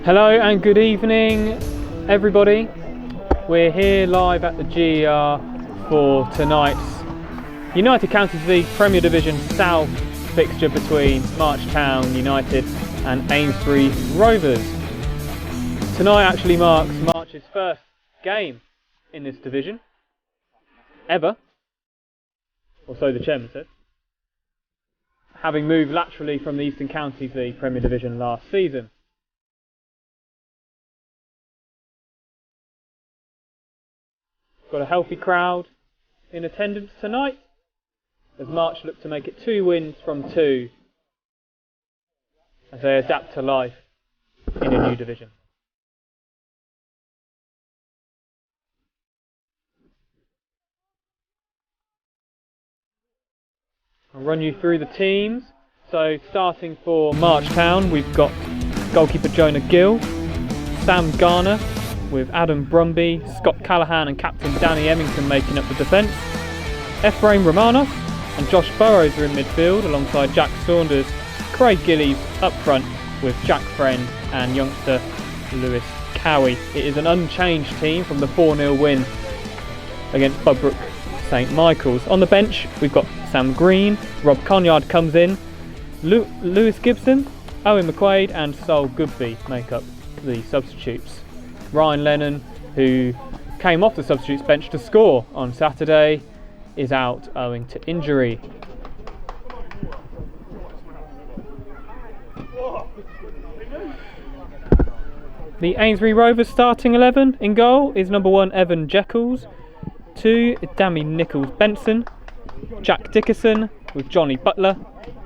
Hello and good evening everybody. We're here live at the GER for tonight's United Counties League Premier Division South fixture between Marchtown United and Eynesbury Rovers. Tonight actually marks March's first game in this division ever, or so the chairman said, having moved laterally from the Eastern Counties League Premier Division last season. Got a healthy crowd in attendance tonight as March look to make it 2 wins from 2 as they adapt to life in a new division. I'll run you through the teams. So starting for Marchtown, we've got goalkeeper Jonah Gill, Sam Garner with Adam Brumby, Scott Callaghan and captain Danny Emmington making up the defence. Ephraim Romanos and Josh Burrows are in midfield alongside Jack Saunders, Craig Gillies up front with Jack Friend and youngster Lewis Cowie. It is an unchanged team from the 4-0 win against Budbrook St Michael's. On the bench we've got Sam Green, Rob Conyard comes in, Lewis Gibson, Owen McQuaid and Sol Goodby make up the substitutes. Ryan Lennon, who came off the substitutes bench to score on Saturday, is out owing to injury. The Eynesbury Rovers starting 11 in goal is number 1 Evan Jekyls, 2 Dammy Nichols Benson, Jack Dickerson with Johnny Butler,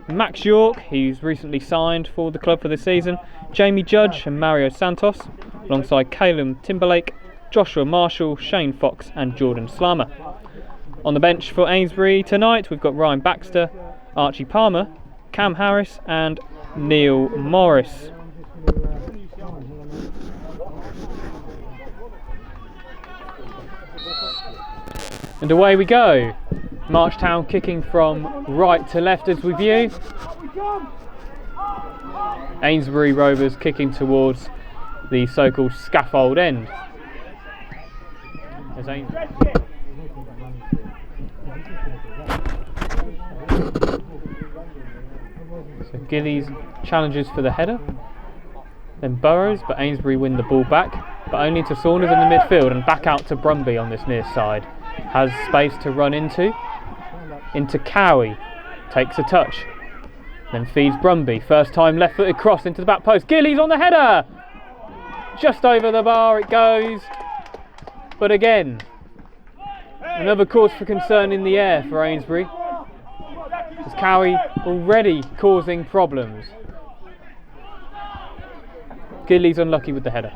Max York, who's recently signed for the club for this season, Jamie Judge and Mario Santos, alongside Caleb Timberlake, Joshua Marshall, Shane Fox and Jordan Slammer. On the bench for Eynesbury tonight we've got Ryan Baxter, Archie Palmer, Cam Harris and Neil Morris. And away we go. Marchtown kicking from right to left as we view. Eynesbury Rovers kicking towards the so-called scaffold end. So Gillies challenges for the header, then Burrows, but Eynesbury win the ball back, but only to Saunders in the midfield and back out to Brumby on this near side. Has space to run into Cowie, takes a touch, then feeds Brumby, first time left footed cross into the back post, Gillies on the header! Just over the bar it goes, but again, another cause for concern in the air for Eynesbury, as Cowie already causing problems. Gillies unlucky with the header.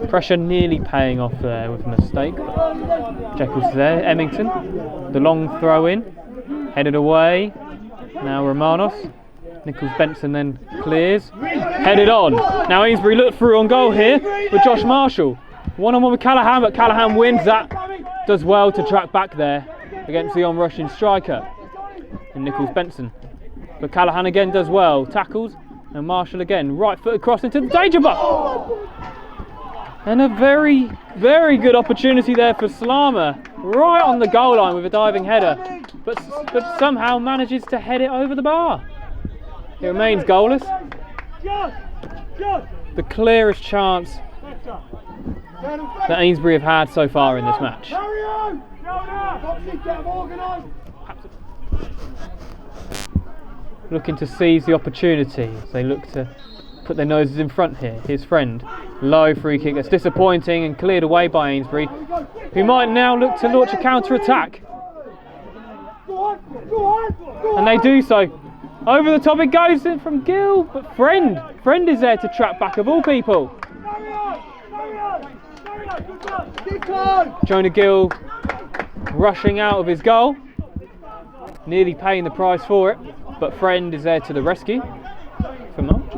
Pressure nearly paying off there with a mistake. Jekyll's there, Emmington, the long throw in, headed away, now Romanos, Nichols Benson then clears, headed on. Now Eynesbury look through on goal here with Josh Marshall. One-on-one with Callaghan, but Callaghan wins that, does well to track back there against the on-rushing striker in Nichols Benson. But Callaghan again does well, tackles, and Marshall again, right-footed cross into the danger box. And a very, very good opportunity there for Slammer, right on the goal line with a diving header, but somehow manages to head it over the bar. It remains goalless. The clearest chance that Eynesbury have had so far in this match. Looking to seize the opportunity as they look to put their noses in front here. His friend, low free kick that's disappointing and cleared away by Eynesbury, who might now look to launch a counter-attack. And they do so. Over the top it goes in from Gill, but Friend is there to trap back of all people. Jonah Gill rushing out of his goal, nearly paying the price for it, but Friend is there to the rescue for March.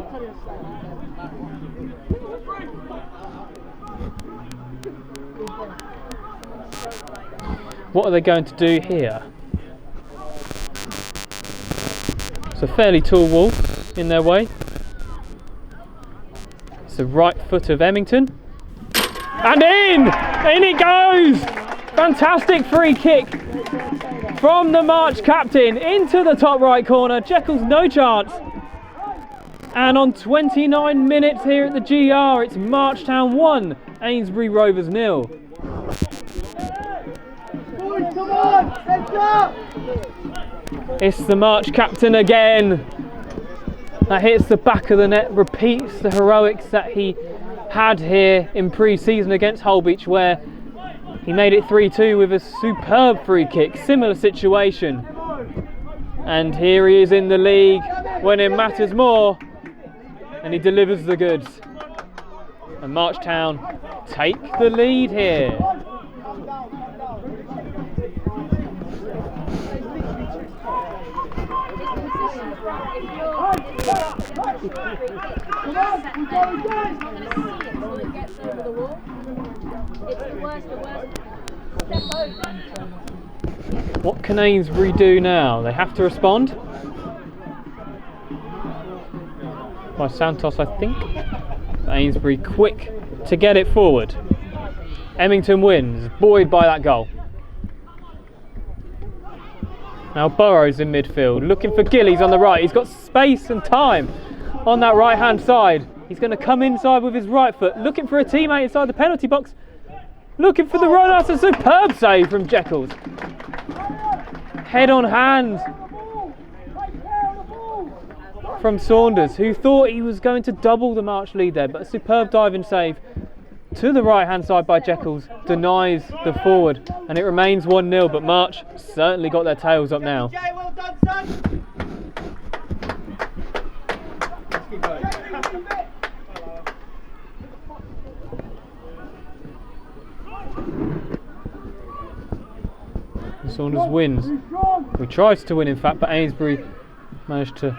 What are they going to do here? It's a fairly tall wall in their way. It's the right foot of Emmington. And in! In it goes! Fantastic free kick from the March captain into the top right corner. Jekyll's no chance. And on 29 minutes here at the GR, it's Marchtown 1, Eynesbury Rovers 0. Boys, come on, heads up! It's the March captain again. That hits the back of the net, repeats the heroics that he had here in pre-season against Holbeach, where he made it 3-2 with a superb free kick. Similar situation. And here he is in the league when it matters more. And he delivers the goods. And Marchtown take the lead here. What can Eynesbury do now? They have to respond. By Santos, I think. Eynesbury quick to get it forward. Emmington wins, buoyed by that goal. Now Burrows in midfield, looking for Gillies on the right. He's got space and time on that right hand side. He's going to come inside with his right foot, looking for a teammate inside the penalty box. Looking for the run. That's a superb save from Jekyll. Head on hand from Saunders, who thought he was going to double the March lead there, but a superb diving save to the right hand side by Jekyll denies the forward, and it remains 1-0, but March certainly got their tails up now. Well done, son. Saunders wins. He tries to win, in fact, but Eynesbury managed to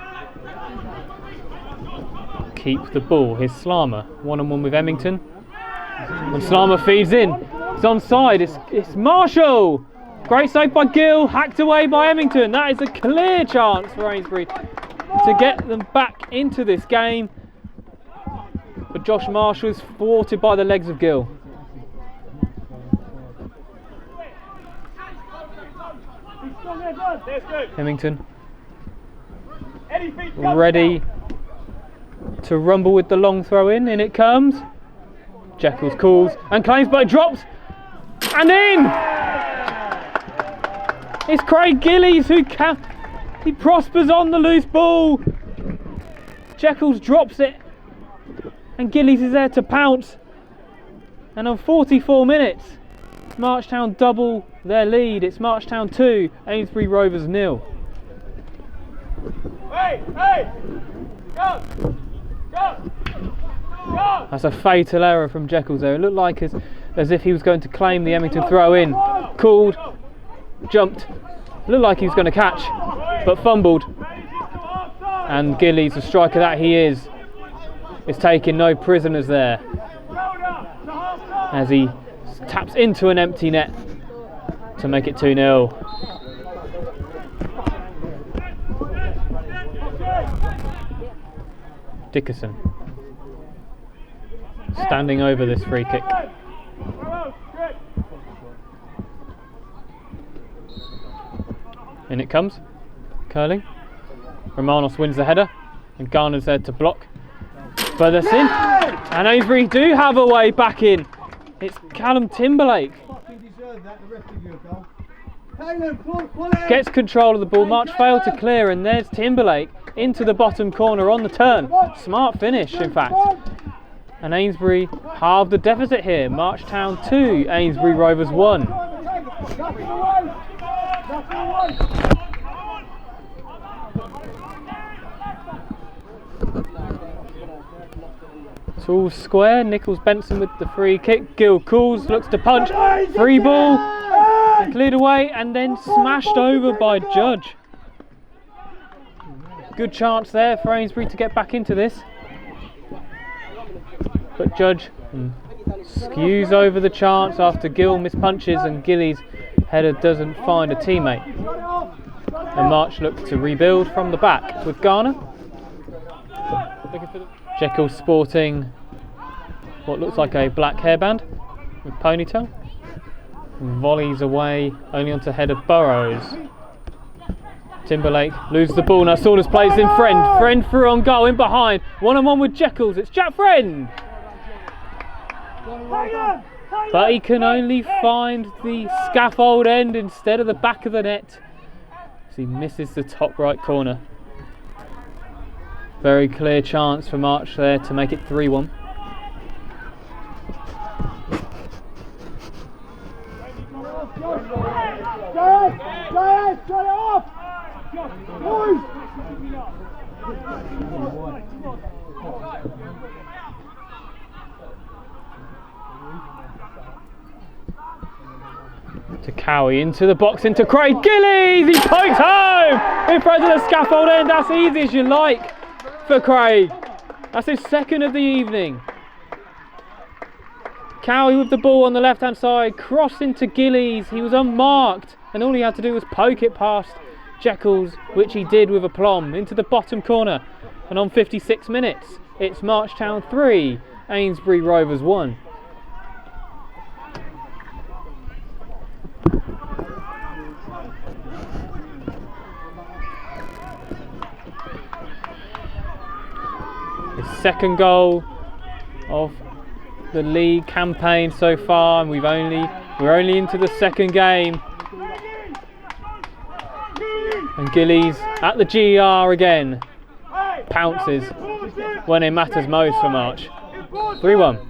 keep the ball. Here's Slammer, one-on-one with Emmington. And Slammer feeds in. It's onside. It's Marshall. Great save by Gill, hacked away by Emmington. That is a clear chance for Eynesbury to get them back into this game. But Josh Marshall is thwarted by the legs of Gill. Emmington ready to rumble with the long throw in it comes. Jekyll calls and claims, but it drops and in. It's Craig Gillies he prospers on the loose ball. Jekyll drops it and Gillies is there to pounce, and on 44 minutes Marchtown double their lead. It's Marchtown 2, Eynesbury Rovers 0. Hey, go, go, go. That's a fatal error from Jekyll there. It looked like as if he was going to claim the Emmington throw in. Called, jumped, looked like he was going to catch, but fumbled. And Gillies, the striker that he is taking no prisoners there, as he taps into an empty net to make it 2-0. Dickerson standing over this free kick. In it comes, curling. Romanos wins the header, and Garner's there to block. But that's in, and Eynesbury do have a way back in. It's Callum Timberlake. Gets control of the ball. March failed to clear, and there's Timberlake into the bottom corner on the turn. Smart finish, in fact. And Eynesbury halved the deficit here. Marchtown 2, Eynesbury Rovers 1. It's all square. Nichols Benson with the free kick. Gill calls, looks to punch. Free ball. Cleared away and then smashed over by Judge. Good chance there for Eynesbury to get back into this. But Judge skews over the chance after Gill mispunches and Gillies' header doesn't find a teammate. And March look to rebuild from the back with Garner. Jekyll sporting what looks like a black hairband with ponytail. Volleys away, only onto head of Burrows. Timberlake loses the ball, now Saunders plays in Friend. Friend through on goal, in behind. One-on-one with Jekyll, it's Jack Friend! But he can only find the scaffold end instead of the back of the net, as he misses the top right corner. Very clear chance for March there to make it 3-1. To Cowie, into the box, into Craig Gillies, he pokes home in front of the scaffold end. That's easy as you like for Craig. That's his second of the evening. Cowie with the ball on the left hand side, crossed into Gillies, he was unmarked and all he had to do was poke it past Jekylls, which he did with aplomb, into the bottom corner. And on 56 minutes, it's Marchtown 3, Eynesbury Rovers 1. His second goal of the league campaign so far, and we're only into the second game. And Gillies at the GR again, pounces when it matters most for March. 3-1.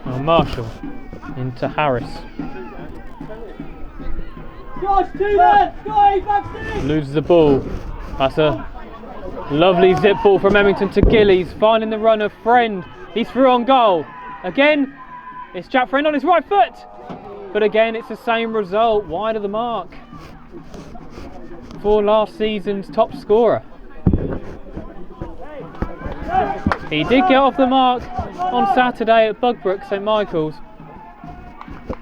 Now Marshall into Harris. Loses the ball. That's a lovely zip ball from Emmington to Gillies, finding the run of Friend. He's through on goal. Again, it's Jack Friend on his right foot. But again, it's the same result, wide of the mark for last season's top scorer. He did get off the mark on Saturday at Bugbrook St Michael's.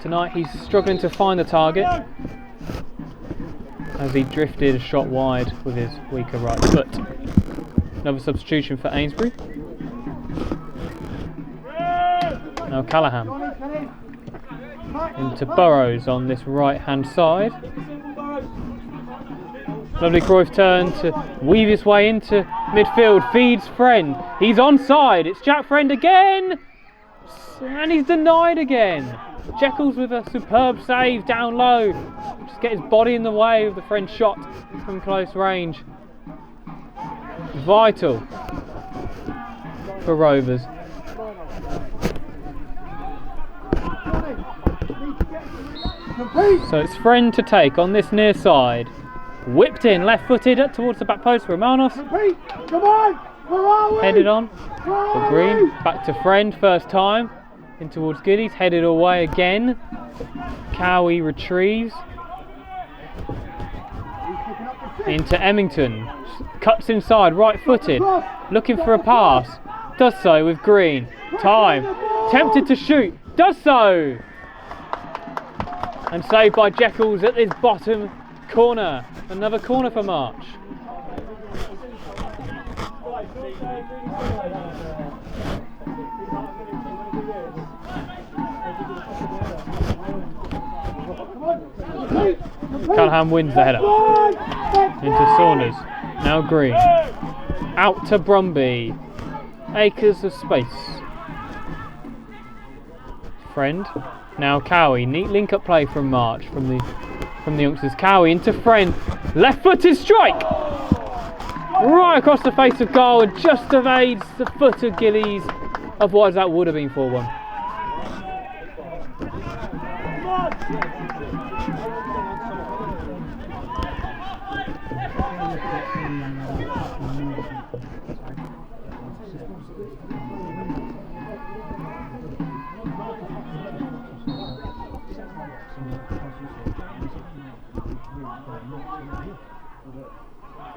Tonight he's struggling to find the target, as he drifted a shot wide with his weaker right foot. Another substitution for Eynesbury. Now Callahan into Burrows on this right hand side. Lovely Cruyff turn to weave his way into midfield, feeds Friend. He's onside, it's Jack Friend again! And he's denied again. Jekylls with a superb save down low. Just get his body in the way of the Friend shot from close range. Vital for Rovers. So it's Friend to take on this near side. Whipped in, left footed towards the back post for Romanos. Headed on for Green. Back to Friend, first time. In towards Gillies, headed away again. Cowie retrieves. Into Emmington. Cuts inside, right footed. Looking for a pass. Does so with Green. Time. Tempted to shoot. Does so. And saved by Jekylls at this bottom corner. Another corner for March. Callahan wins the header. Into Saunders. Now Green. Out to Brumby. Acres of space. Friend. Now Cowie. Neat link up play from March from the youngsters. Cowie into Friend. Left footed strike! Right across the face of goal and just evades the foot of Gillies. Otherwise that would have been 4-1.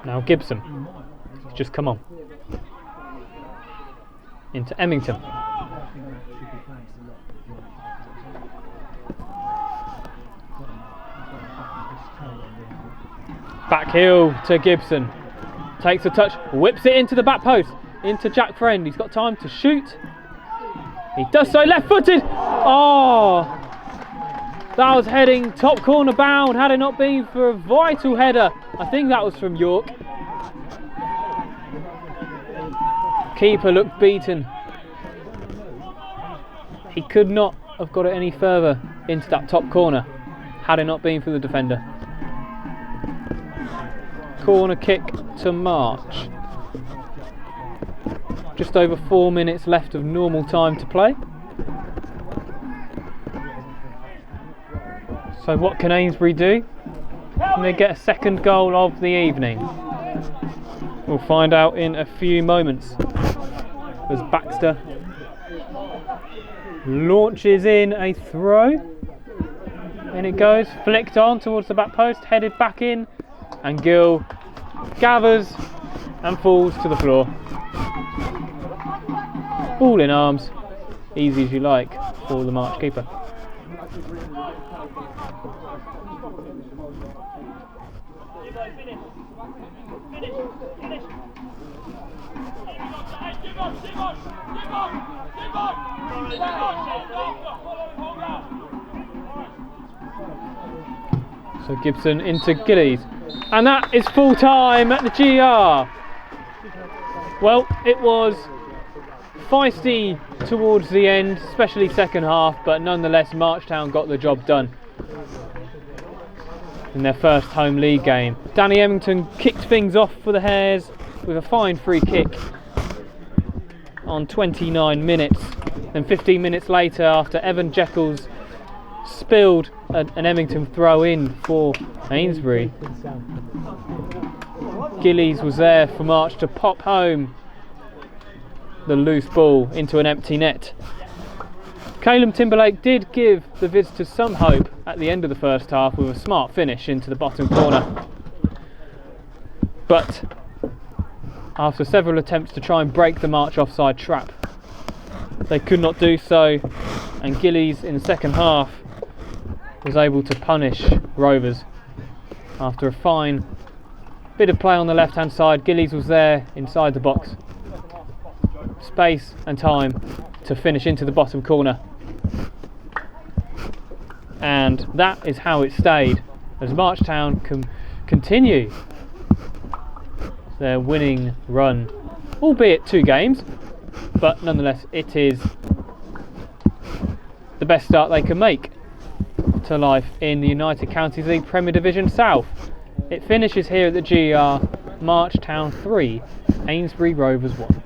Now Gibson, just come on. into Emmington. Back heel to Gibson. Takes a touch, whips it into the back post, into Jack Friend. He's got time to shoot. He does so, left footed. Oh, that was heading top corner bound had it not been for a vital header. I think that was from York. Keeper looked beaten. He could not have got it any further into that top corner had it not been for the defender. Corner kick to March. Just over 4 minutes left of normal time to play. So what can Eynesbury do? Can they get a second goal of the evening? We'll find out in a few moments. As Baxter launches in a throw. In it goes, flicked on towards the back post, headed back in, and Gill gathers and falls to the floor. Ball in arms, easy as you like for the March keeper. So Gibson into Gillies, and that is full time at the GR. Well, it was feisty towards the end, especially second half, but nonetheless Marchtown got the job done in their first home league game. Danny Emmington kicked things off for the Hares with a fine free kick on 29 minutes. Then 15 minutes later, after Evan Jekyll's spilled an Emmington throw in for Eynesbury, Gillies was there for March to pop home the loose ball into an empty net. Caleb Timberlake did give the visitors some hope at the end of the first half with a smart finish into the bottom corner. But after several attempts to try and break the March offside trap, they could not do so, and Gillies in the second half was able to punish Rovers. After a fine bit of play on the left hand side, Gillies was there inside the box. Space and time to finish into the bottom corner. And that is how it stayed as Marchtown can continue their winning run, albeit 2 games, but nonetheless it is the best start they can make to life in the United Counties League Premier Division South. It finishes here at the GR, Marchtown 3, Eynesbury Rovers 1.